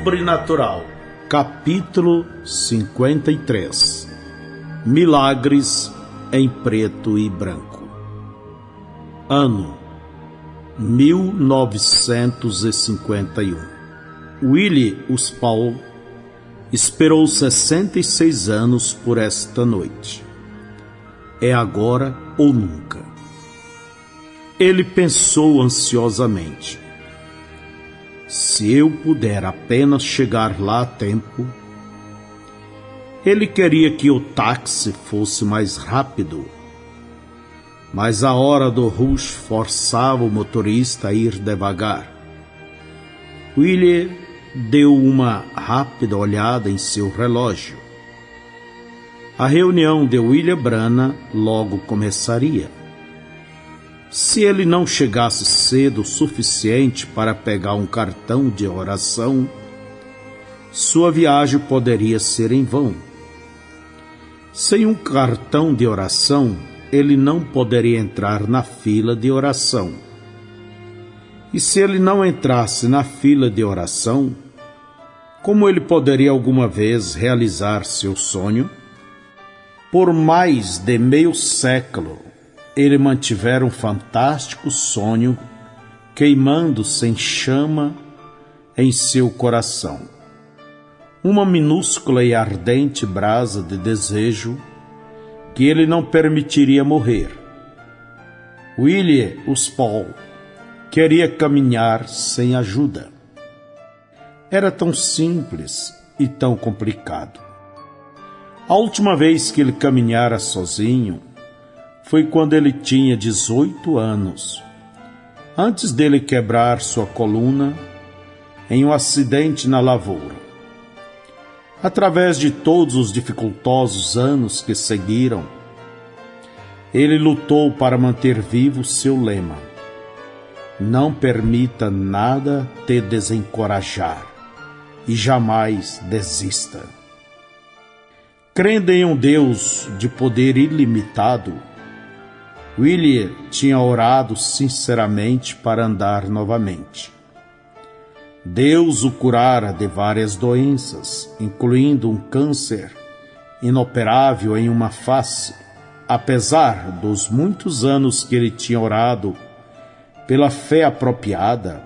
Sobrenatural, capítulo 53. Milagres em preto e branco. Ano 1951. Willie Uspall esperou 66 anos por esta noite. É agora ou nunca. Ele pensou ansiosamente. Se eu puder apenas chegar lá a tempo. Ele queria que o táxi fosse mais rápido, mas a hora do rush forçava o motorista a ir devagar. Willie deu uma rápida olhada em seu relógio. A reunião de William Branagh logo começaria. Se ele não chegasse cedo o suficiente para pegar um cartão de oração, sua viagem poderia ser em vão. Sem um cartão de oração, ele não poderia entrar na fila de oração. E se ele não entrasse na fila de oração, como ele poderia alguma vez realizar seu sonho? Por mais de meio século, ele mantivera um fantástico sonho queimando sem chama em seu coração. Uma minúscula e ardente brasa de desejo que ele não permitiria morrer. Willie Uspall queria caminhar sem ajuda. Era tão simples e tão complicado. A última vez que ele caminhara sozinho foi quando ele tinha 18 anos, antes dele quebrar sua coluna em um acidente na lavoura. Através de todos os dificultosos anos que seguiram, ele lutou para manter vivo seu lema: não permita nada te desencorajar e jamais desista. Crendo em um Deus de poder ilimitado, Willie tinha orado sinceramente para andar novamente. Deus o curara de várias doenças, incluindo um câncer inoperável em uma face. Apesar dos muitos anos que ele tinha orado pela fé apropriada,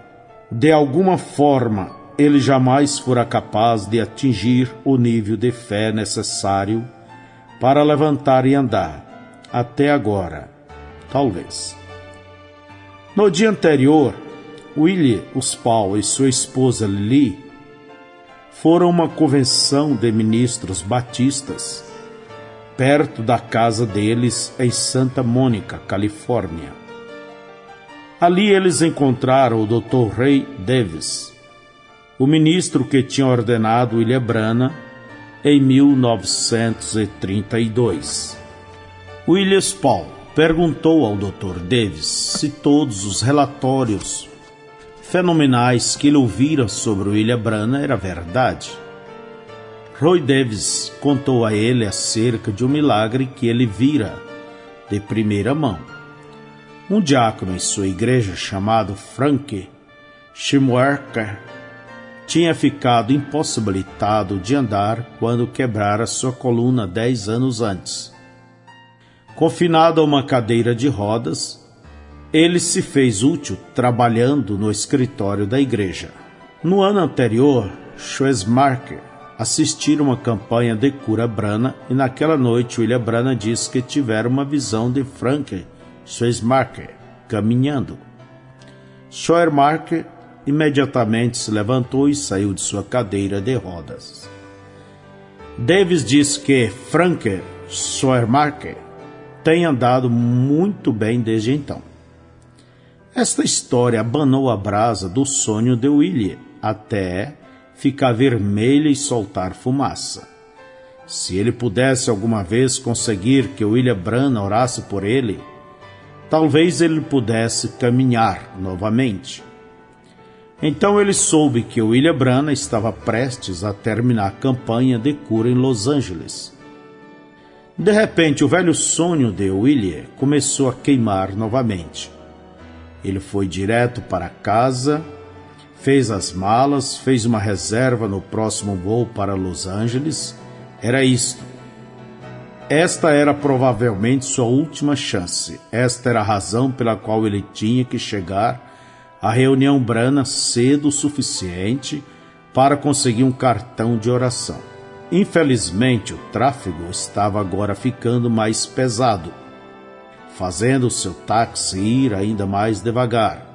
de alguma forma ele jamais fora capaz de atingir o nível de fé necessário para levantar e andar. Até agora, talvez. No dia anterior, Willie Uspall e sua esposa Lily foram a uma convenção de ministros batistas perto da casa deles em Santa Mônica, Califórnia. Ali eles encontraram o Dr. Ray Davis, o ministro que tinha ordenado William Branagh em 1932. Willie Uspall perguntou ao Dr. Davis se todos os relatórios fenomenais que ele ouvira sobre William Branagh era verdade. Roy Davis contou a ele acerca de um milagre que ele vira de primeira mão. Um diácono em sua igreja chamado Frank Schimwerker tinha ficado impossibilitado de andar quando quebrara sua coluna 10 anos antes. Confinado a uma cadeira de rodas, ele se fez útil trabalhando no escritório da igreja. No ano anterior, Schimwerker assistira uma campanha de cura Branagh e naquela noite William Branagh disse que tivera uma visão de Frank Schimwerker caminhando. Schimwerker imediatamente se levantou e saiu de sua cadeira de rodas. Davis disse que Frank Schimwerker tem andado muito bem desde então. Esta história abanou a brasa do sonho de Willie até ficar vermelha e soltar fumaça. Se ele pudesse alguma vez conseguir que William Branagh orasse por ele, talvez ele pudesse caminhar novamente. Então ele soube que William Branagh estava prestes a terminar a campanha de cura em Los Angeles. De repente, o velho sonho de Willie começou a queimar novamente. Ele foi direto para casa, Fez as malas, fez uma reserva no próximo voo para Los Angeles. Era isto. Esta era provavelmente sua última chance. Esta era a razão pela qual ele tinha que chegar à reunião Brana cedo o suficiente para conseguir um cartão de oração. Infelizmente, o tráfego estava agora ficando mais pesado, fazendo o seu táxi ir ainda mais devagar.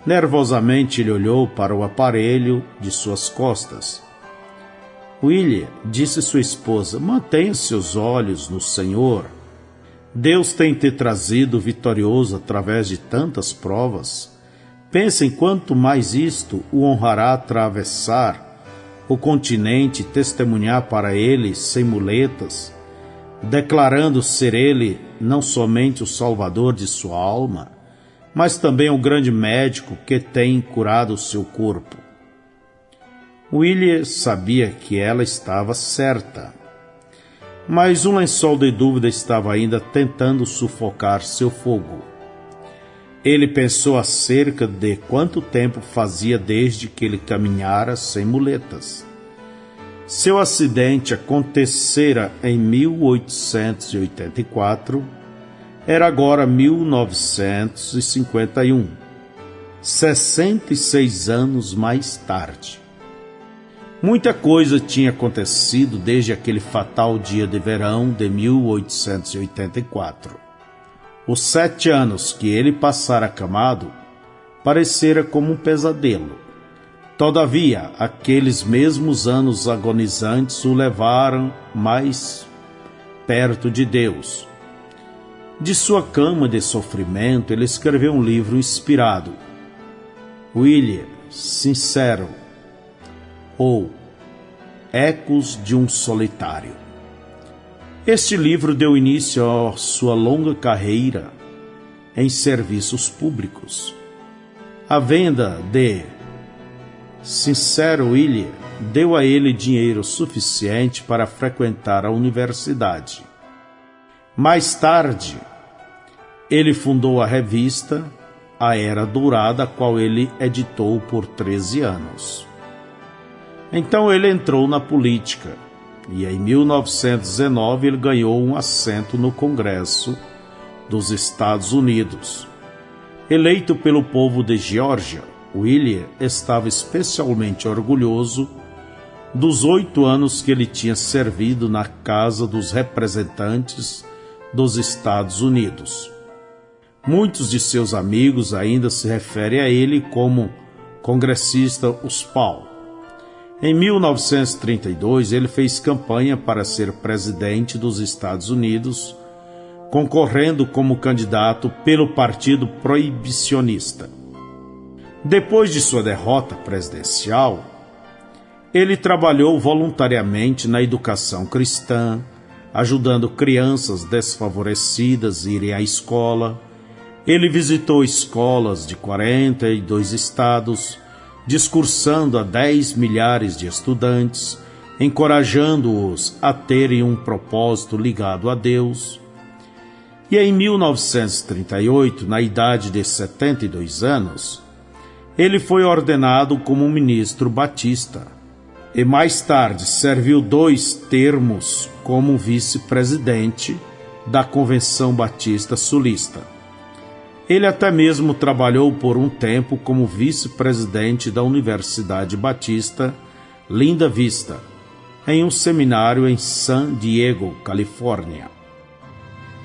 Nervosamente ele olhou para o aparelho de suas costas. Willie, disse sua esposa, mantenha seus olhos no Senhor. Deus tem te trazido vitorioso através de tantas provas. Pense em quanto mais isto o honrará atravessar o continente e testemunhar para ele sem muletas, declarando ser ele não somente o salvador de sua alma, mas também o grande médico que tem curado o seu corpo. Willie sabia que ela estava certa, mas um lençol de dúvida estava ainda tentando sufocar seu fogo. Ele pensou acerca de quanto tempo fazia desde que ele caminhara sem muletas. Seu acidente acontecera em 1884, era agora 1951, 66 anos mais tarde. Muita coisa tinha acontecido desde aquele fatal dia de verão de 1884. Os 7 anos que ele passara acamado parecera como um pesadelo. Todavia, aqueles mesmos anos agonizantes o levaram mais perto de Deus. De sua cama de sofrimento, ele escreveu um livro inspirado, Willie, Sincero, ou Ecos de um Solitário. Este livro deu início à sua longa carreira em serviços públicos. A venda de Sincero Willie deu a ele dinheiro suficiente para frequentar a universidade. Mais tarde, ele fundou a revista A Era Dourada, a qual ele editou por 13 anos. Então ele entrou na política e em 1919 ele ganhou um assento no Congresso dos Estados Unidos. Eleito pelo povo de Geórgia, Willie estava especialmente orgulhoso dos 8 anos que ele tinha servido na Casa dos Representantes dos Estados Unidos. Muitos de seus amigos ainda se referem a ele como congressista Uspal. Em 1932, ele fez campanha para ser presidente dos Estados Unidos, concorrendo como candidato pelo Partido Proibicionista. Depois de sua derrota presidencial, ele trabalhou voluntariamente na educação cristã, ajudando crianças desfavorecidas a irem à escola. Ele visitou escolas de 42 estados, discursando a 10 milhares de estudantes, encorajando-os a terem um propósito ligado a Deus. E em 1938, na idade de 72 anos, ele foi ordenado como um ministro batista e mais tarde serviu 2 termos como vice-presidente da Convenção Batista Sulista. Ele até mesmo trabalhou por um tempo como vice-presidente da Universidade Batista Linda Vista, em um seminário em San Diego, Califórnia.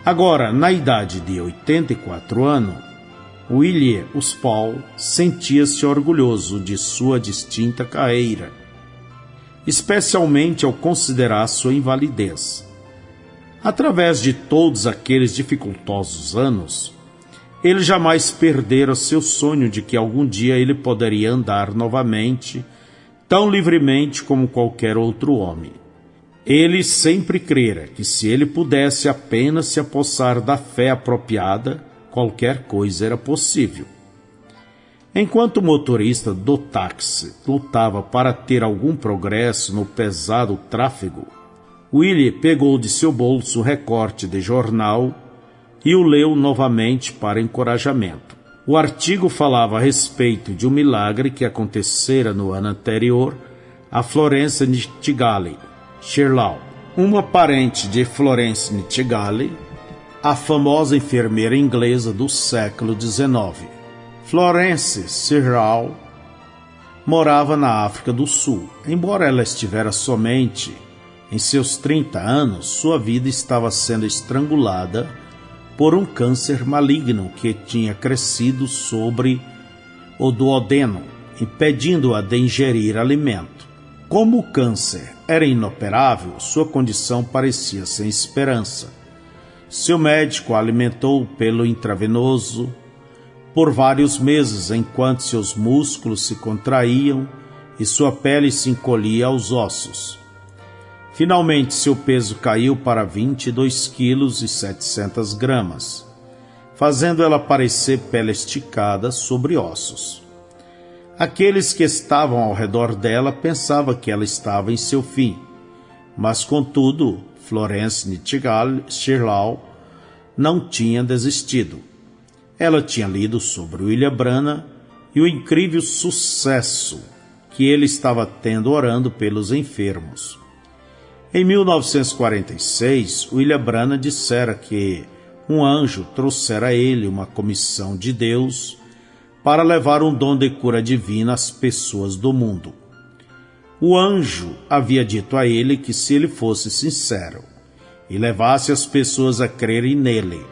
Agora, na idade de 84 anos, Willie Uspal sentia-se orgulhoso de sua distinta carreira, especialmente ao considerar sua invalidez. Através de todos aqueles dificultosos anos, ele jamais perdera seu sonho de que algum dia ele poderia andar novamente, tão livremente como qualquer outro homem. Ele sempre crera que se ele pudesse apenas se apossar da fé apropriada, qualquer coisa era possível. Enquanto o motorista do táxi lutava para ter algum progresso no pesado tráfego, Willie pegou de seu bolso um recorte de jornal e o leu novamente para encorajamento. O artigo falava a respeito de um milagre que acontecera no ano anterior a Florence Nightingale Shirlaw, uma parente de Florence Nightingale, a famosa enfermeira inglesa do século XIX. Florence Shirlaw morava na África do Sul. Embora ela estivera somente em seus 30 anos, sua vida estava sendo estrangulada por um câncer maligno que tinha crescido sobre o duodeno, impedindo-a de ingerir alimento. Como o câncer era inoperável, sua condição parecia sem esperança. Seu médico a alimentou pelo intravenoso por vários meses, enquanto seus músculos se contraíam e sua pele se encolhia aos ossos. Finalmente, seu peso caiu para 22,7 kg, fazendo ela parecer pele esticada sobre ossos. Aqueles que estavam ao redor dela pensavam que ela estava em seu fim, mas, contudo, Florence Nightingale Shirlaw não tinha desistido. Ela tinha lido sobre William Branham e o incrível sucesso que ele estava tendo orando pelos enfermos. Em 1946, William Branham dissera que um anjo trouxera a ele uma comissão de Deus para levar um dom de cura divina às pessoas do mundo. O anjo havia dito a ele que, se ele fosse sincero e levasse as pessoas a crerem nele,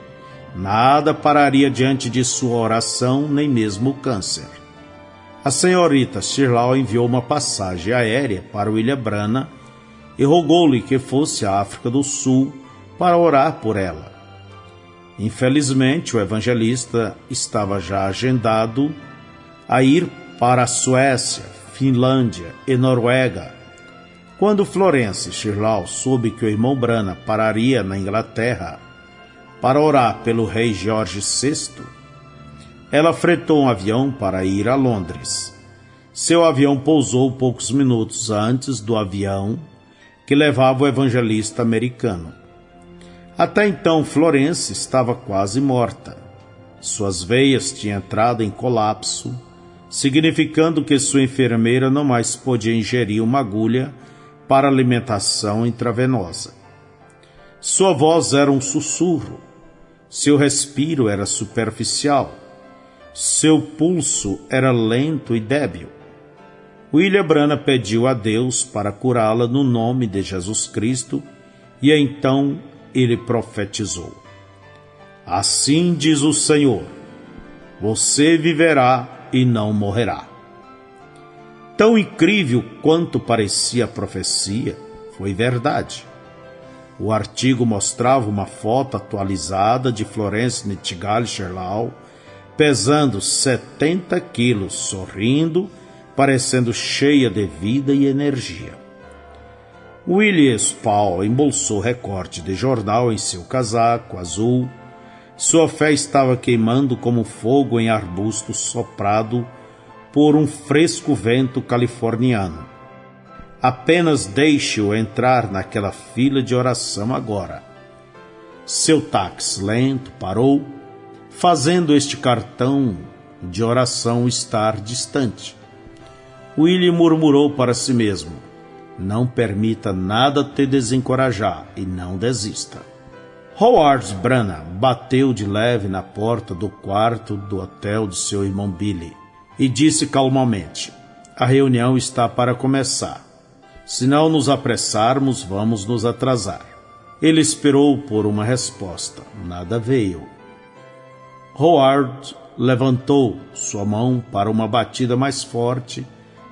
nada pararia diante de sua oração, nem mesmo o câncer. A senhorita Shirlaw enviou uma passagem aérea para William Branham e rogou-lhe que fosse à África do Sul para orar por ela. Infelizmente, o evangelista estava já agendado a ir para a Suécia, Finlândia e Noruega. Quando Florence Shirlaw soube que o irmão Branham pararia na Inglaterra para orar pelo rei George VI, ela fretou um avião para ir a Londres. Seu avião pousou poucos minutos antes do avião que levava o evangelista americano. Até então, Florence estava quase morta. Suas veias tinham entrado em colapso, significando que sua enfermeira não mais podia ingerir uma agulha para alimentação intravenosa. Sua voz era um sussurro, seu respiro era superficial, seu pulso era lento e débil. William Branham pediu a Deus para curá-la no nome de Jesus Cristo e então ele profetizou: "Assim diz o Senhor, você viverá e não morrerá." Tão incrível quanto parecia a profecia, foi verdade. O artigo mostrava uma foto atualizada de Florence Nightingale Shirlaw, pesando 70 quilos, sorrindo, parecendo cheia de vida e energia. William Spall embolsou recorte de jornal em seu casaco azul. Sua fé estava queimando como fogo em arbusto soprado por um fresco vento californiano. Apenas deixe-o entrar naquela fila de oração agora. Seu táxi lento parou, fazendo este cartão de oração estar distante. William murmurou para si mesmo: "Não permita nada te desencorajar e não desista." Howard Branham bateu de leve na porta do quarto do hotel de seu irmão Billy e disse calmamente: "A reunião está para começar. Se não nos apressarmos, vamos nos atrasar." Ele esperou por uma resposta. Nada veio. Howard levantou sua mão para uma batida mais forte,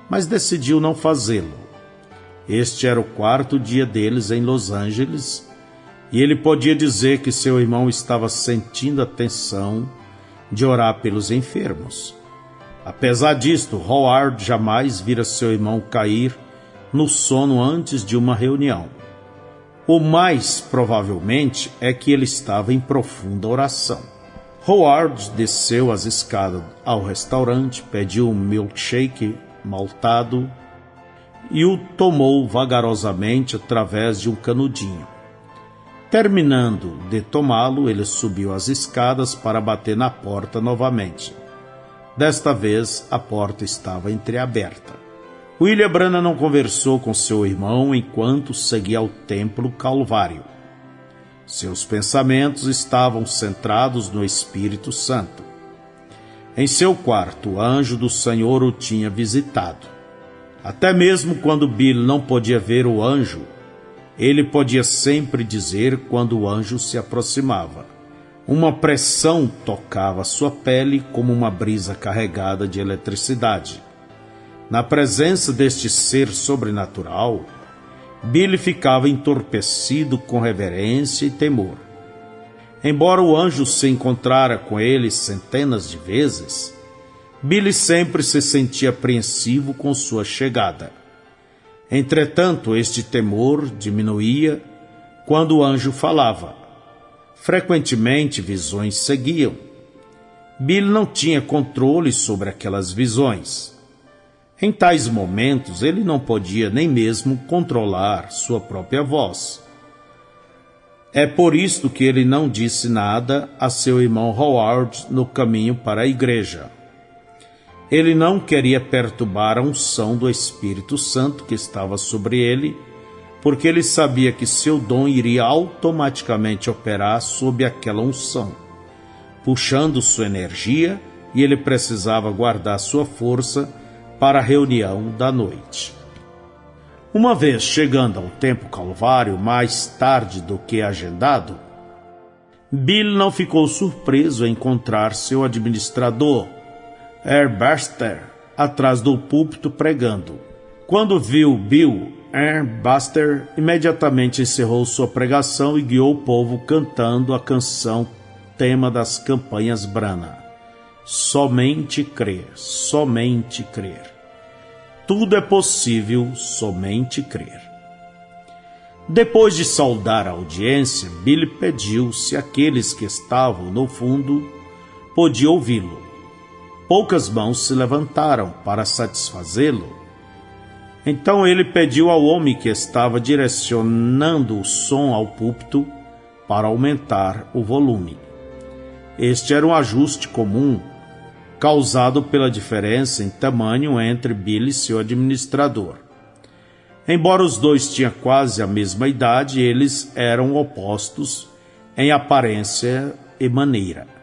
mas decidiu não fazê-lo. Este era o 4º dia deles em Los Angeles, e ele podia dizer que seu irmão estava sentindo a tensão de orar pelos enfermos. Apesar disto, Howard jamais vira seu irmão cair no sono antes de uma reunião. O mais provavelmente é que ele estava em profunda oração. Howard desceu as escadas ao restaurante, pediu um milkshake maltado e o tomou vagarosamente através de um canudinho. Terminando de tomá-lo, ele subiu as escadas para bater na porta novamente. Desta vez, a porta estava entreaberta. William Branham não conversou com seu irmão enquanto seguia ao templo Calvário. Seus pensamentos estavam centrados no Espírito Santo. Em seu quarto, o anjo do Senhor o tinha visitado. Até mesmo quando Bill não podia ver o anjo, ele podia sempre dizer quando o anjo se aproximava. Uma pressão tocava sua pele como uma brisa carregada de eletricidade. Na presença deste ser sobrenatural, Bill ficava entorpecido com reverência e temor. Embora o anjo se encontrara com ele centenas de vezes, Bill sempre se sentia apreensivo com sua chegada. Entretanto, este temor diminuía quando o anjo falava. Frequentemente, visões seguiam. Bill não tinha controle sobre aquelas visões. Em tais momentos, ele não podia nem mesmo controlar sua própria voz. É por isto que ele não disse nada a seu irmão Howard no caminho para a igreja. Ele não queria perturbar a unção do Espírito Santo que estava sobre ele, porque ele sabia que seu dom iria automaticamente operar sob aquela unção, puxando sua energia, e ele precisava guardar sua força para a reunião da noite. Uma vez chegando ao Templo Calvário mais tarde do que agendado, Bill não ficou surpreso em encontrar seu administrador, Buster, atrás do púlpito pregando. Quando viu Bill, Buster imediatamente encerrou sua pregação e guiou o povo cantando a canção tema das campanhas Branham. Somente crer, somente crer. Tudo é possível, somente crer. Depois de saudar a audiência, Bill pediu se aqueles que estavam no fundo podiam ouvi-lo. Poucas mãos se levantaram para satisfazê-lo. Então ele pediu ao homem que estava direcionando o som ao púlpito para aumentar o volume. Este era um ajuste comum, causado pela diferença em tamanho entre Bill e seu administrador. Embora os dois tinham quase a mesma idade, eles eram opostos em aparência e maneira.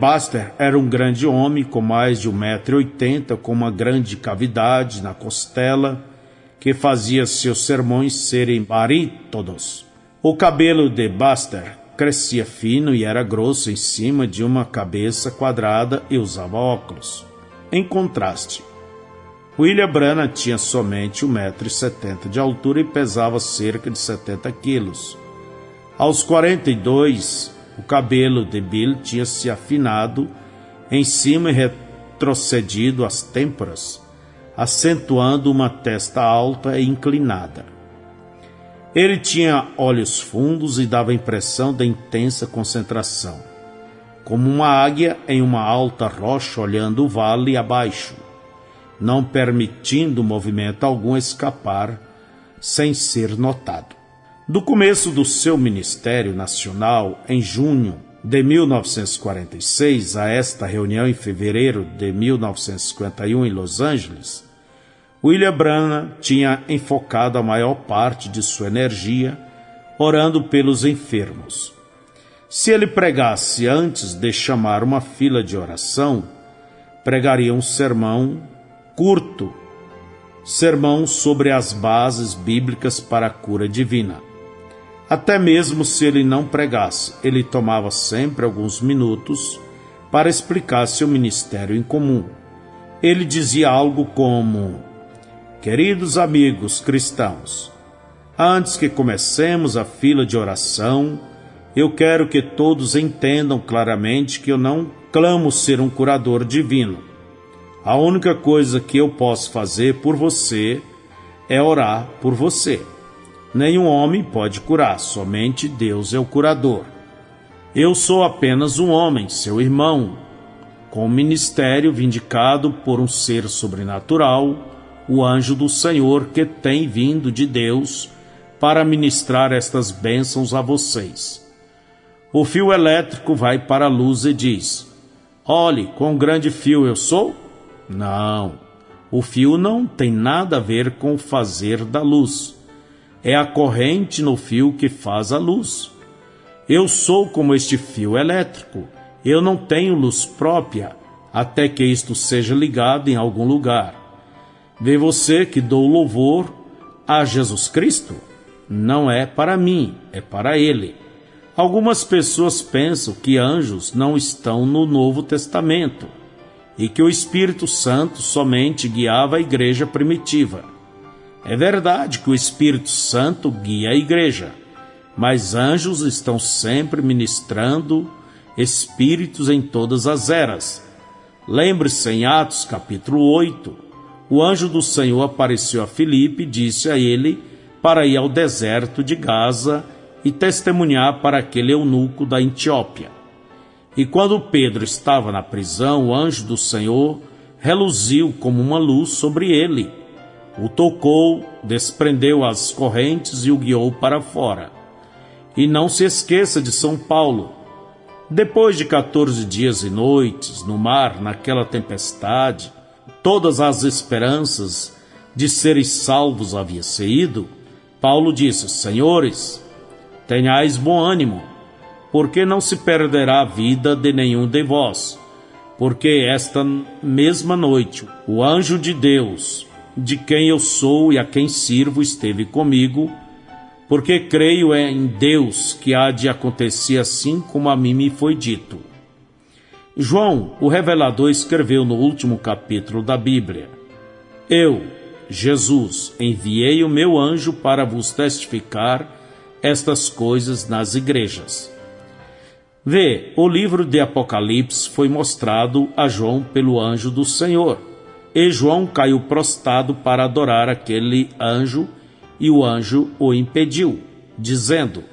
Buster era um grande homem com mais de 1,80 m, com uma grande cavidade na costela, que fazia seus sermões serem barítonos. O cabelo de Buster crescia fino e era grosso em cima de uma cabeça quadrada e usava óculos. Em contraste, William Branham tinha somente 1,70 m de altura e pesava cerca de 70 quilos. Aos 42, o cabelo de Bill tinha se afinado em cima e retrocedido às têmporas, acentuando uma testa alta e inclinada. Ele tinha olhos fundos e dava a impressão de intensa concentração, como uma águia em uma alta rocha olhando o vale abaixo, não permitindo movimento algum escapar sem ser notado. Do começo do seu ministério nacional, em junho de 1946, a esta reunião em fevereiro de 1951 em Los Angeles, William Branham tinha enfocado a maior parte de sua energia orando pelos enfermos. Se ele pregasse antes de chamar uma fila de oração, pregaria um sermão curto, sermão sobre as bases bíblicas para a cura divina. Até mesmo se ele não pregasse, ele tomava sempre alguns minutos para explicar seu ministério em comum. Ele dizia algo como: queridos amigos cristãos, antes que comecemos a fila de oração, eu quero que todos entendam claramente que eu não clamo ser um curador divino. A única coisa que eu posso fazer por você é orar por você. Nenhum homem pode curar, somente Deus é o curador. Eu sou apenas um homem, seu irmão, com um ministério vindicado por um ser sobrenatural, o anjo do Senhor que tem vindo de Deus para ministrar estas bênçãos a vocês. O fio elétrico vai para a luz e diz: Olhe, quão grande fio eu sou? Não, o fio não tem nada a ver com o fazer da luz. É a corrente no fio que faz a luz. Eu sou como este fio elétrico. Eu não tenho luz própria, até que isto seja ligado em algum lugar. Vê você que dou louvor a Jesus Cristo? Não é para mim, é para Ele. Algumas pessoas pensam que anjos não estão no Novo Testamento e que o Espírito Santo somente guiava a igreja primitiva. É verdade que o Espírito Santo guia a igreja, mas anjos estão sempre ministrando espíritos em todas as eras. Lembre-se, em Atos capítulo 8, o anjo do Senhor apareceu a Filipe e disse a ele para ir ao deserto de Gaza e testemunhar para aquele eunuco da Etiópia. E quando Pedro estava na prisão, o anjo do Senhor reluziu como uma luz sobre ele. O tocou, desprendeu as correntes e o guiou para fora. E não se esqueça de São Paulo. Depois de 14 dias e noites no mar, naquela tempestade, todas as esperanças de serem salvos haviam saído. Paulo disse: Senhores, tenhais bom ânimo, porque não se perderá a vida de nenhum de vós, porque esta mesma noite o anjo de Deus, de quem eu sou e a quem sirvo, esteve comigo, porque creio em Deus que há de acontecer assim como a mim me foi dito. João, o revelador, escreveu no último capítulo da Bíblia: Eu, Jesus, enviei o meu anjo para vos testificar estas coisas nas igrejas. Vê, o livro de Apocalipse foi mostrado a João pelo anjo do Senhor, e João caiu prostrado para adorar aquele anjo, e o anjo o impediu, dizendo: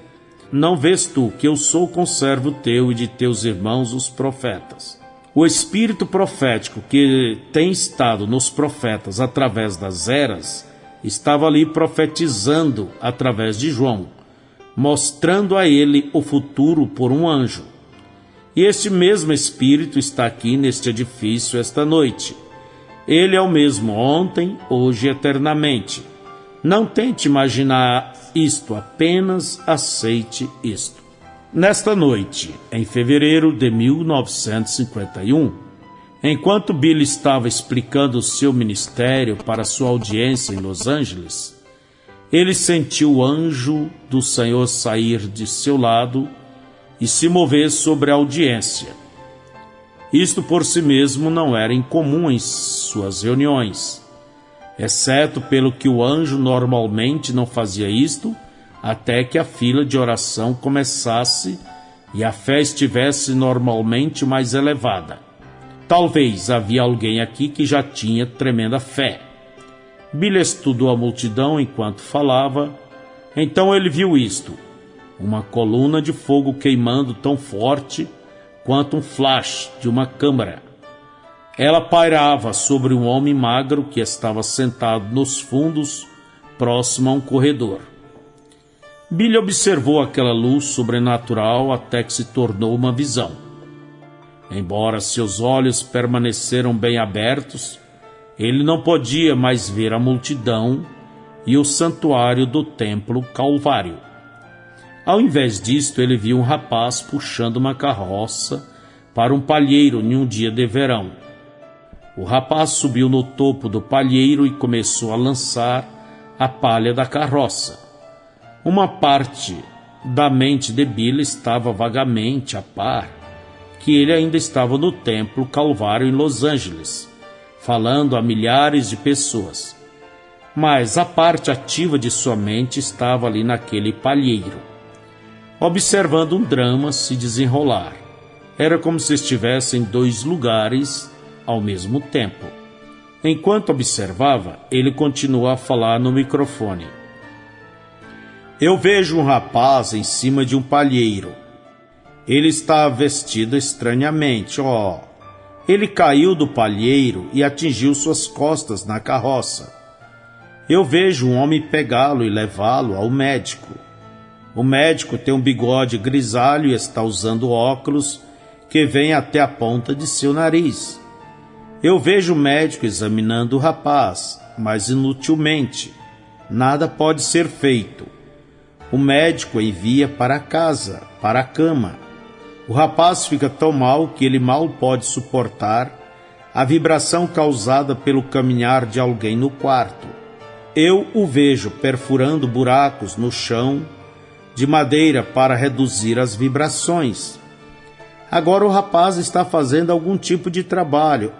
Não vês tu que eu sou conservo teu e de teus irmãos os profetas? O espírito profético que tem estado nos profetas através das eras estava ali profetizando através de João, mostrando a ele o futuro por um anjo. E este mesmo Espírito está aqui neste edifício esta noite. Ele é o mesmo ontem, hoje e eternamente. Não tente imaginar isto, apenas aceite isto. Nesta noite, em fevereiro de 1951, enquanto Billy estava explicando o seu ministério para sua audiência em Los Angeles, ele sentiu o anjo do Senhor sair de seu lado e se mover sobre a audiência. Isto por si mesmo não era incomum em suas reuniões, exceto pelo que o anjo normalmente não fazia isto até que a fila de oração começasse e a fé estivesse normalmente mais elevada. Talvez havia alguém aqui que já tinha tremenda fé. Billy estudou a multidão enquanto falava. Então ele viu isto: uma coluna de fogo queimando tão forte quanto um flash de uma câmera. Ela pairava sobre um homem magro que estava sentado nos fundos, próximo a um corredor. Billy observou aquela luz sobrenatural até que se tornou uma visão. Embora seus olhos permaneceram bem abertos, ele não podia mais ver a multidão e o santuário do templo Calvário. Ao invés disto, ele viu um rapaz puxando uma carroça para um palheiro em um dia de verão. O rapaz subiu no topo do palheiro e começou a lançar a palha da carroça. Uma parte da mente de Billy estava vagamente a par que ele ainda estava no templo Calvário em Los Angeles, falando a milhares de pessoas. Mas a parte ativa de sua mente estava ali naquele palheiro, observando um drama se desenrolar. Era como se estivesse em dois lugares ao mesmo tempo. Enquanto observava, ele continuou a falar no microfone. Eu vejo um rapaz em cima de um palheiro. Ele está vestido estranhamente. Ele caiu do palheiro e atingiu suas costas na carroça. Eu vejo um homem pegá-lo e levá-lo ao médico. O médico tem um bigode grisalho e está usando óculos que vem até a ponta de seu nariz. Eu vejo o médico examinando o rapaz, mas inutilmente. Nada pode ser feito. O médico envia para casa, para a cama. O rapaz fica tão mal que ele mal pode suportar a vibração causada pelo caminhar de alguém no quarto. Eu o vejo perfurando buracos no chão de madeira para reduzir as vibrações. Agora o rapaz está fazendo algum tipo de trabalho.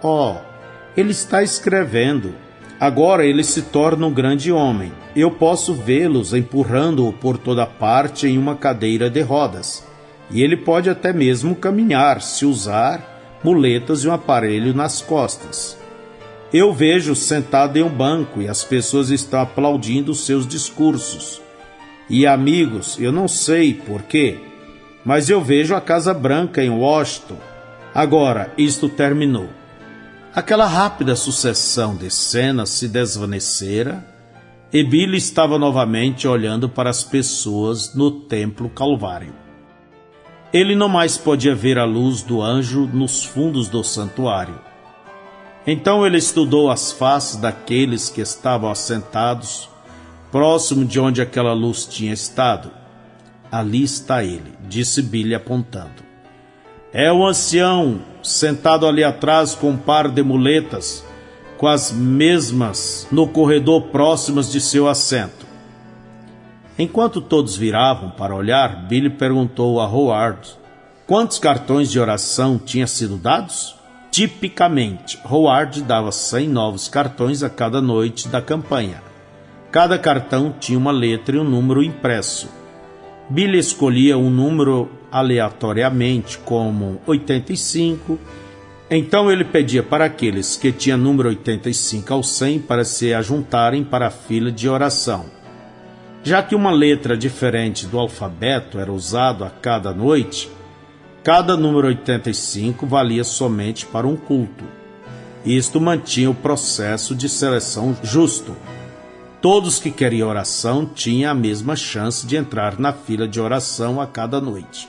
Ele está escrevendo. Agora ele se torna um grande homem. Eu posso vê-los empurrando-o por toda parte em uma cadeira de rodas. E ele pode até mesmo caminhar, se usar muletas e um aparelho nas costas. Eu vejo sentado em um banco e as pessoas estão aplaudindo seus discursos. E amigos, eu não sei porquê, mas eu vejo a Casa Branca em Washington. Agora, isto terminou. Aquela rápida sucessão de cenas se desvanecera e Billy estava novamente olhando para as pessoas no templo Calvário. Ele não mais podia ver a luz do anjo nos fundos do santuário. Então ele estudou as faces daqueles que estavam assentados próximo de onde aquela luz tinha estado. Ali está ele, disse Billy apontando. É o ancião, sentado ali atrás com um par de muletas, com as mesmas no corredor próximas de seu assento. Enquanto todos viravam para olhar, Billy perguntou a Howard quantos cartões de oração tinham sido dados? Tipicamente, Howard dava 100 novos cartões a cada noite da campanha. Cada cartão tinha uma letra e um número impresso. Billy escolhia um número aleatoriamente, como 85. Então ele pedia para aqueles que tinham número 85 ao 100 para se ajuntarem para a fila de oração. Já que uma letra diferente do alfabeto era usado a cada noite, cada número 85 valia somente para um culto. Isto mantinha o processo de seleção justo. Todos que queriam oração tinham a mesma chance de entrar na fila de oração a cada noite.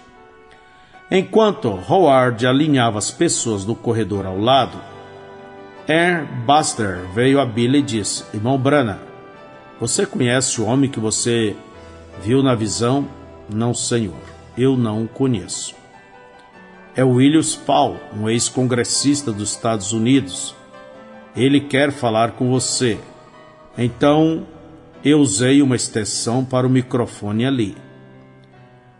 Enquanto Howard alinhava as pessoas no corredor ao lado, Buster veio a Billy e disse: Irmão Branham, você conhece o homem que você viu na visão? Não, senhor, eu não o conheço. É William Spall, um ex-congressista dos Estados Unidos. Ele quer falar com você. Então, eu usei uma extensão para o microfone ali.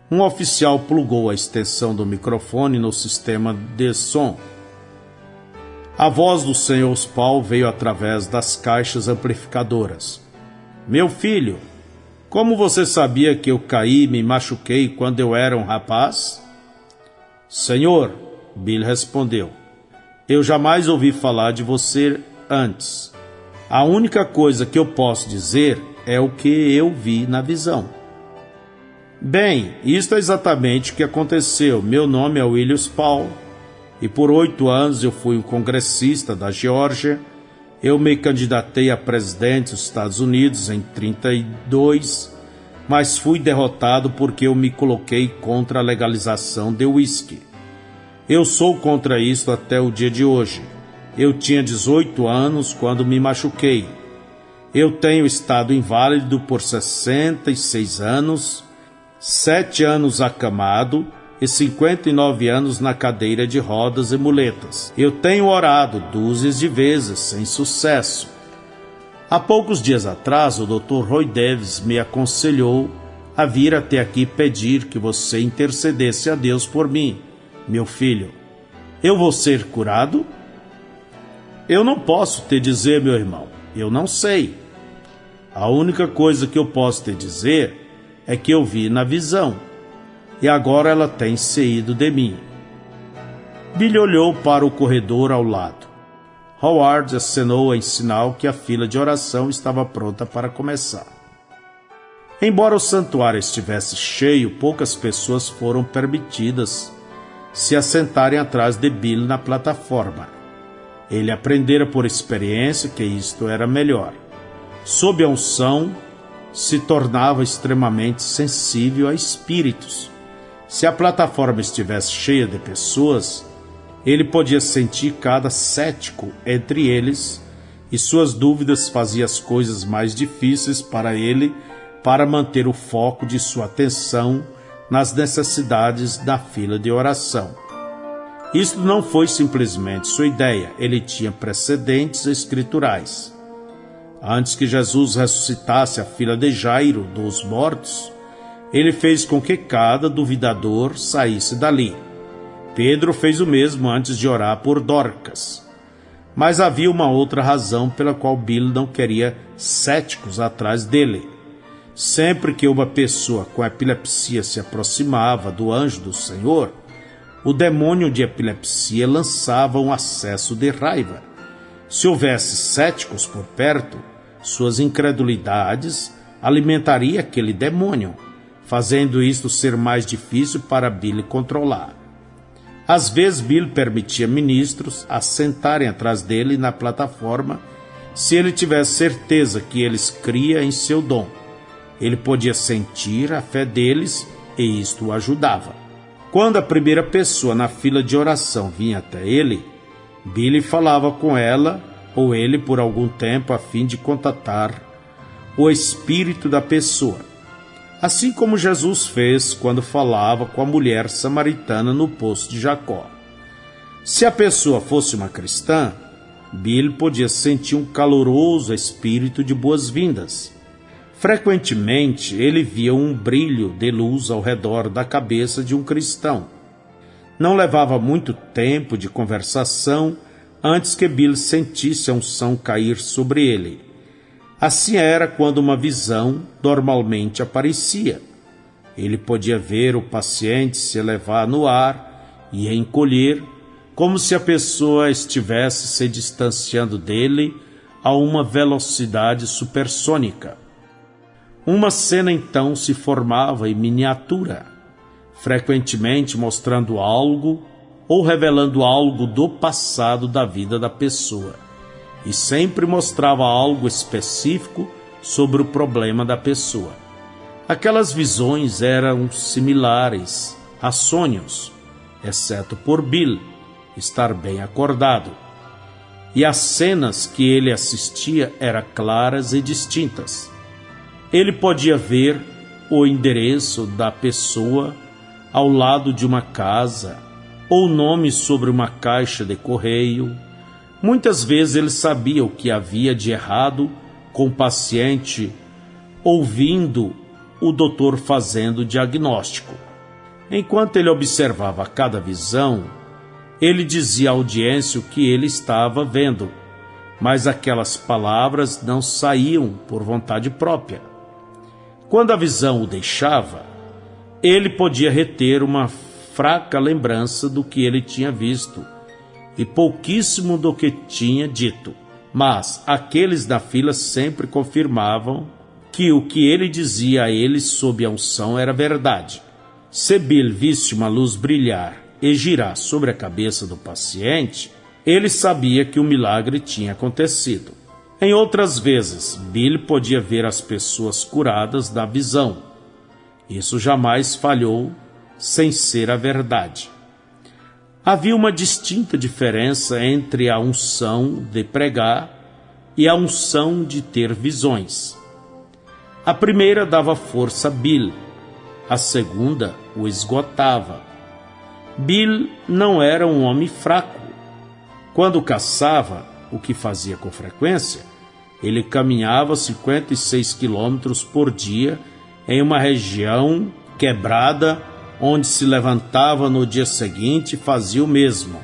Um oficial plugou a extensão do microfone no sistema de som. A voz do Sr. Spall veio através das caixas amplificadoras. Meu filho, como você sabia que eu caí e me machuquei quando eu era um rapaz? Senhor, Bill respondeu, eu jamais ouvi falar de você antes. A única coisa que eu posso dizer é o que eu vi na visão. Bem, isto é exatamente o que aconteceu. Meu nome é William Spall e por 8 anos eu fui um congressista da Geórgia. Eu me candidatei a presidente dos Estados Unidos em 1932, mas fui derrotado porque eu me coloquei contra a legalização de uísque. Eu sou contra isso até o dia de hoje. Eu tinha 18 anos quando me machuquei. Eu tenho estado inválido por 66 anos, 7 anos acamado e 59 anos na cadeira de rodas e muletas. Eu tenho orado dúzias de vezes, sem sucesso. Há poucos dias atrás, o Dr. Roy Davis me aconselhou a vir até aqui pedir que você intercedesse a Deus por mim. Meu filho, eu vou ser curado? Eu não posso te dizer, meu irmão, eu não sei. A única coisa que eu posso te dizer é que eu vi na visão, e agora ela tem saído de mim. Billy olhou para o corredor ao lado. Howard acenou em sinal que a fila de oração estava pronta para começar. Embora o santuário estivesse cheio, poucas pessoas foram permitidas se assentarem atrás de Billy na plataforma. Ele aprendera por experiência que isto era melhor. Sob a unção, se tornava extremamente sensível a espíritos. Se a plataforma estivesse cheia de pessoas, ele podia sentir cada cético entre eles, e suas dúvidas faziam as coisas mais difíceis para ele para manter o foco de sua atenção nas necessidades da fila de oração. Isto não foi simplesmente sua ideia, ele tinha precedentes escriturais. Antes que Jesus ressuscitasse a filha de Jairo dos mortos, ele fez com que cada duvidador saísse dali. Pedro fez o mesmo antes de orar por Dorcas. Mas havia uma outra razão pela qual Billy não queria céticos atrás dele. Sempre que uma pessoa com epilepsia se aproximava do anjo do Senhor, o demônio de epilepsia lançava um acesso de raiva. Se houvesse céticos por perto, suas incredulidades alimentaria aquele demônio, fazendo isto ser mais difícil para Billy controlar. Às vezes, Billy permitia ministros assentarem atrás dele na plataforma se ele tivesse certeza que eles criam em seu dom. Ele podia sentir a fé deles e isto o ajudava. Quando a primeira pessoa na fila de oração vinha até ele, Billy falava com ela ou ele por algum tempo a fim de contatar o espírito da pessoa. Assim como Jesus fez quando falava com a mulher samaritana no poço de Jacó. Se a pessoa fosse uma cristã, Billy podia sentir um caloroso espírito de boas-vindas. Frequentemente, ele via um brilho de luz ao redor da cabeça de um cristão. Não levava muito tempo de conversação antes que Billy sentisse a unção cair sobre ele. Assim era quando uma visão normalmente aparecia. Ele podia ver o paciente se elevar no ar e encolher, como se a pessoa estivesse se distanciando dele a uma velocidade supersônica. Uma cena então se formava em miniatura, frequentemente mostrando algo ou revelando algo do passado da vida da pessoa, e sempre mostrava algo específico sobre o problema da pessoa. Aquelas visões eram similares a sonhos, exceto por Bill estar bem acordado, e as cenas que ele assistia eram claras e distintas. Ele podia ver o endereço da pessoa ao lado de uma casa, ou nome sobre uma caixa de correio. Muitas vezes ele sabia o que havia de errado com o paciente, ouvindo o doutor fazendo o diagnóstico. Enquanto ele observava cada visão, ele dizia à audiência o que ele estava vendo, mas aquelas palavras não saíam por vontade própria. Quando a visão o deixava, ele podia reter uma fraca lembrança do que ele tinha visto e pouquíssimo do que tinha dito, mas aqueles da fila sempre confirmavam que o que ele dizia a eles sob a unção era verdade. Se Bill visse uma luz brilhar e girar sobre a cabeça do paciente, ele sabia que o milagre tinha acontecido. Em outras vezes, Bill podia ver as pessoas curadas da visão. Isso jamais falhou, sem ser a verdade. Havia uma distinta diferença entre a unção de pregar e a unção de ter visões. A primeira dava força a Bill, a segunda o esgotava. Bill não era um homem fraco. Quando caçava, o que fazia com frequência, ele caminhava 56 quilômetros por dia em uma região quebrada, onde se levantava no dia seguinte e fazia o mesmo.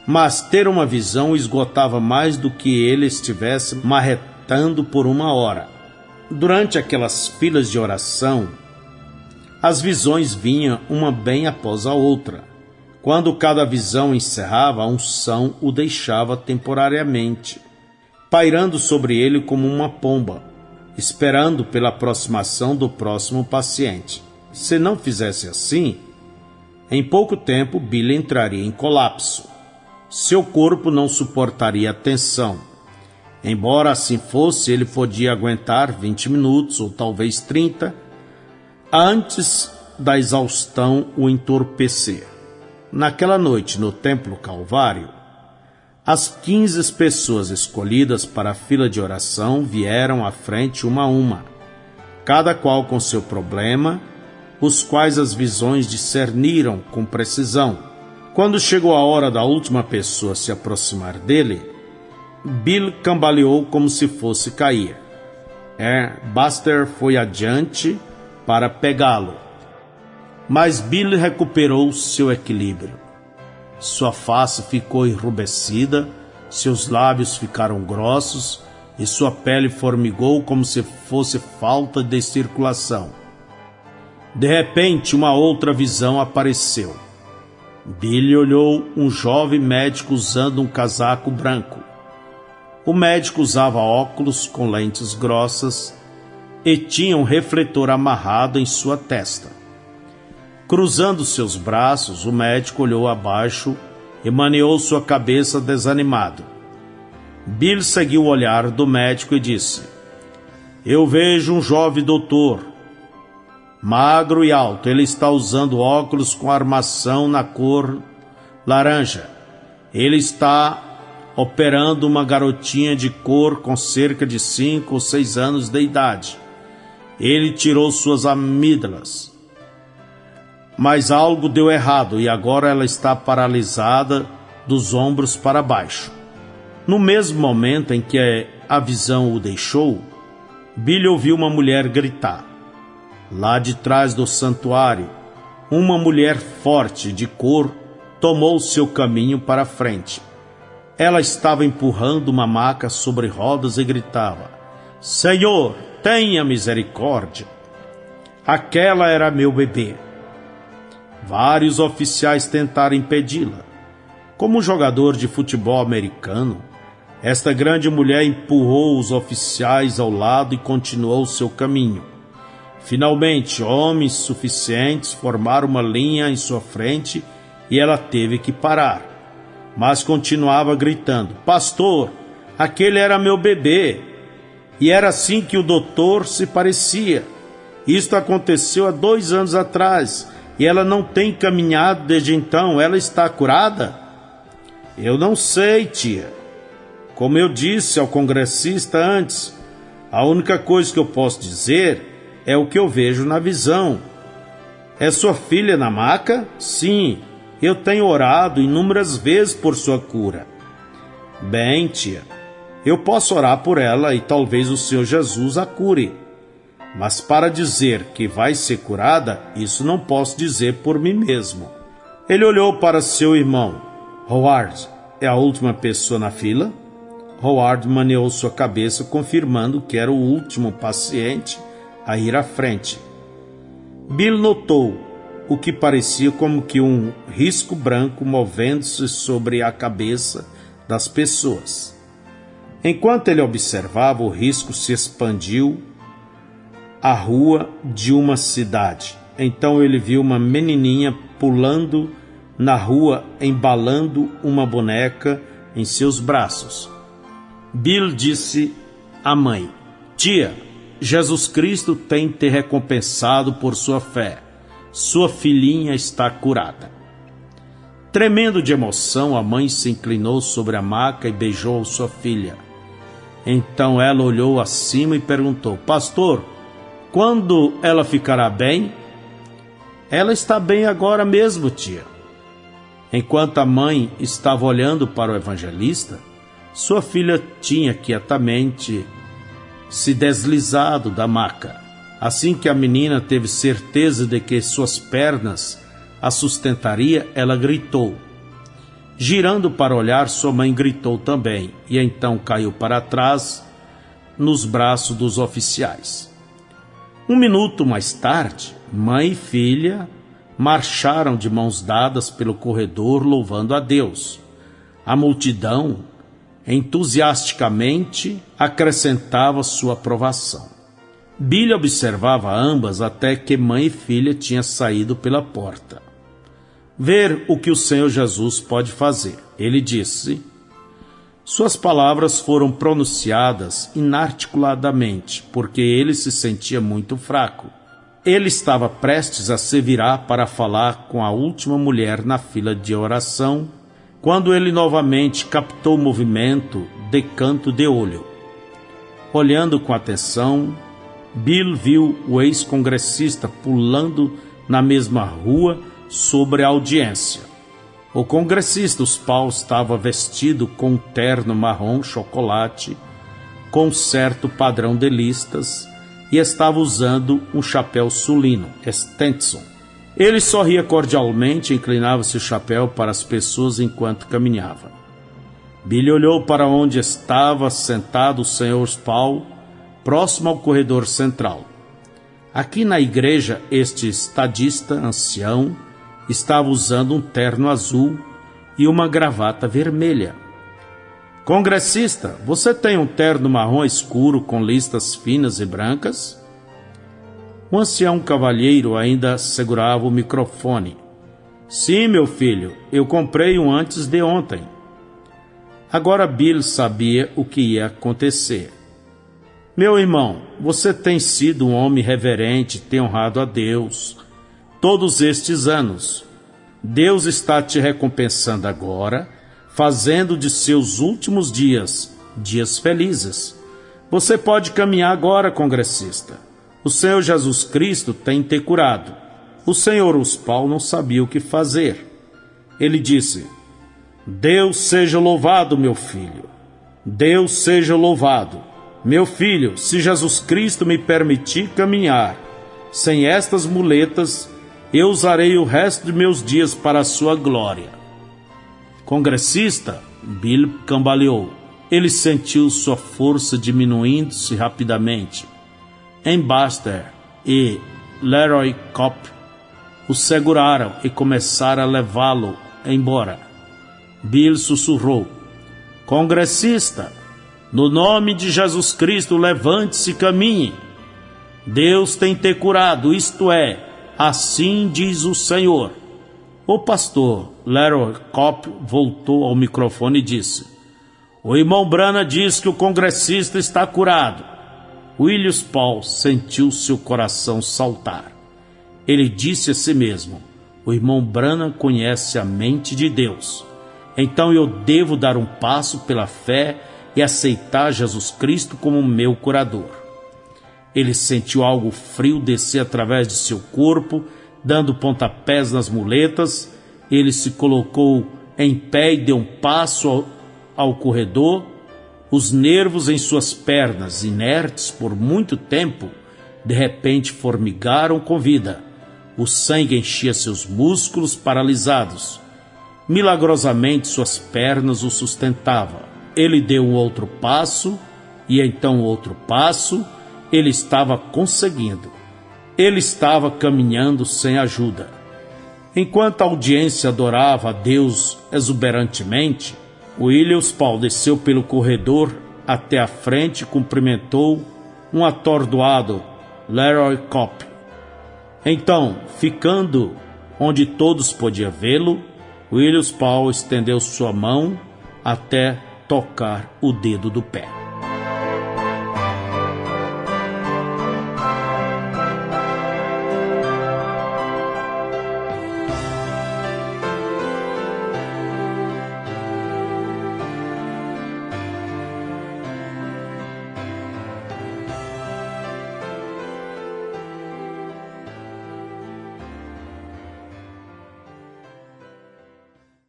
Mas ter uma visão o esgotava mais do que ele estivesse marretando por uma hora. Durante aquelas filas de oração, as visões vinham uma bem após a outra. Quando cada visão encerrava, a unção o deixava temporariamente, pairando sobre ele como uma pomba, esperando pela aproximação do próximo paciente. Se não fizesse assim, em pouco tempo Billy entraria em colapso. Seu corpo não suportaria a tensão. Embora assim fosse, ele podia aguentar 20 minutos ou talvez 30, antes da exaustão o entorpecer. Naquela noite, no Templo Calvário, as 15 pessoas escolhidas para a fila de oração vieram à frente uma a uma, cada qual com seu problema, os quais as visões discerniram com precisão. Quando chegou a hora da última pessoa se aproximar dele, Bill cambaleou como se fosse cair. Buster foi adiante para pegá-lo, mas Bill recuperou seu equilíbrio. Sua face ficou enrubescida, seus lábios ficaram grossos e sua pele formigou como se fosse falta de circulação. De repente, uma outra visão apareceu. Bill olhou um jovem médico usando um casaco branco. O médico usava óculos com lentes grossas e tinha um refletor amarrado em sua testa. Cruzando seus braços, o médico olhou abaixo e maneou sua cabeça desanimado. Bill seguiu o olhar do médico e disse: "Eu vejo um jovem doutor, magro e alto. Ele está usando óculos com armação na cor laranja. Ele está operando uma garotinha de cor com cerca de 5 ou 6 anos de idade. Ele tirou suas amígdalas, mas algo deu errado e agora ela está paralisada dos ombros para baixo." No mesmo momento em que a visão o deixou, Bill ouviu uma mulher gritar. Lá de trás do santuário, uma mulher forte de cor tomou seu caminho para a frente. Ela estava empurrando uma maca sobre rodas e gritava: "Senhor, tenha misericórdia!" Aquela era meu bebê. Vários oficiais tentaram impedi-la. Como jogador de futebol americano, esta grande mulher empurrou os oficiais ao lado e continuou seu caminho. Finalmente, homens suficientes formaram uma linha em sua frente e ela teve que parar. Mas continuava gritando: "Pastor, aquele era meu bebê." E era assim que o doutor se parecia. Isto aconteceu há 2 anos atrás e ela não tem caminhado desde então. Ela está curada? Eu não sei, tia. Como eu disse ao congressista antes, a única coisa que eu posso dizer é o que eu vejo na visão. É sua filha na maca? Sim, eu tenho orado inúmeras vezes por sua cura. Bem, tia, eu posso orar por ela e talvez o Senhor Jesus a cure. Mas para dizer que vai ser curada, isso não posso dizer por mim mesmo. Ele olhou para seu irmão. Howard, é a última pessoa na fila? Howard maneou sua cabeça, confirmando que era o último paciente a ir à frente. Bill notou o que parecia como que um risco branco movendo-se sobre a cabeça das pessoas. Enquanto ele observava, o risco se expandiu à rua de uma cidade. Então ele viu uma menininha pulando na rua, embalando uma boneca em seus braços. Bill disse à mãe: "Tia, Jesus Cristo tem te recompensado por sua fé. Sua filhinha está curada." Tremendo de emoção, a mãe se inclinou sobre a maca e beijou sua filha. Então ela olhou acima e perguntou: "Pastor, quando ela ficará bem?" "Ela está bem agora mesmo, tia." Enquanto a mãe estava olhando para o evangelista, sua filha tinha quietamente se deslizado da maca. Assim que a menina teve certeza de que suas pernas a sustentaria, ela gritou. Girando para olhar, sua mãe gritou também, e então caiu para trás nos braços dos oficiais. 1 minuto mais tarde, mãe e filha marcharam de mãos dadas pelo corredor louvando a Deus. A multidão entusiasticamente acrescentava sua aprovação. Billy observava ambas até que mãe e filha tinham saído pela porta. Ver o que o Senhor Jesus pode fazer. Ele disse. Suas palavras foram pronunciadas inarticuladamente, porque ele se sentia muito fraco. Ele estava prestes a se virar para falar com a última mulher na fila de oração, quando ele novamente captou o movimento de canto de olho. Olhando com atenção, Bill viu o ex-congressista pulando na mesma rua sobre a audiência. O congressista Spaul estava vestido com um terno marrom chocolate, com certo padrão de listas, e estava usando um chapéu sulino, Stetson. Ele sorria cordialmente e inclinava-se o chapéu para as pessoas enquanto caminhava. Billy olhou para onde estava sentado o Sr. Spaul, próximo ao corredor central. Aqui na igreja, este estadista ancião estava usando um terno azul e uma gravata vermelha. Congressista, você tem um terno marrom escuro com listas finas e brancas? O ancião cavalheiro ainda segurava o microfone. Sim, meu filho, eu comprei um antes de ontem. Agora Bill sabia o que ia acontecer. Meu irmão, você tem sido um homem reverente, tem honrado a Deus todos estes anos. Deus está te recompensando agora, fazendo de seus últimos dias felizes. Você pode caminhar agora, congressista. O Senhor Jesus Cristo tem te curado. O Sr. Spaul não sabia o que fazer. Ele disse: Deus seja louvado, meu filho. Deus seja louvado. Meu filho, se Jesus Cristo me permitir caminhar sem estas muletas, eu usarei o resto de meus dias para a sua glória. Congressista, Bill cambaleou. Ele sentiu sua força diminuindo-se rapidamente. Baxter e Leroy Copp o seguraram e começaram a levá-lo embora. Bill sussurrou: Congressista, no nome de Jesus Cristo, levante-se e caminhe. Deus tem te curado, isto é, assim diz o Senhor. O pastor Leroy Copp voltou ao microfone e disse: O irmão Branham diz que o congressista está curado. William Spaul sentiu seu coração saltar. Ele disse a si mesmo: o irmão Branham conhece a mente de Deus. Então eu devo dar um passo pela fé e aceitar Jesus Cristo como meu curador. Ele sentiu algo frio descer através de seu corpo, dando pontapés nas muletas. Ele se colocou em pé e deu um passo ao corredor. Os nervos em suas pernas, inertes por muito tempo, de repente formigaram com vida. O sangue enchia seus músculos paralisados. Milagrosamente suas pernas o sustentavam. Ele deu um outro passo, e então outro passo. Ele estava conseguindo. Ele estava caminhando sem ajuda. Enquanto a audiência adorava a Deus exuberantemente, William Spaul desceu pelo corredor até a frente e cumprimentou um atordoado Leroy Copp. Então, ficando onde todos podiam vê-lo, William Spaul estendeu sua mão até tocar o dedo do pé.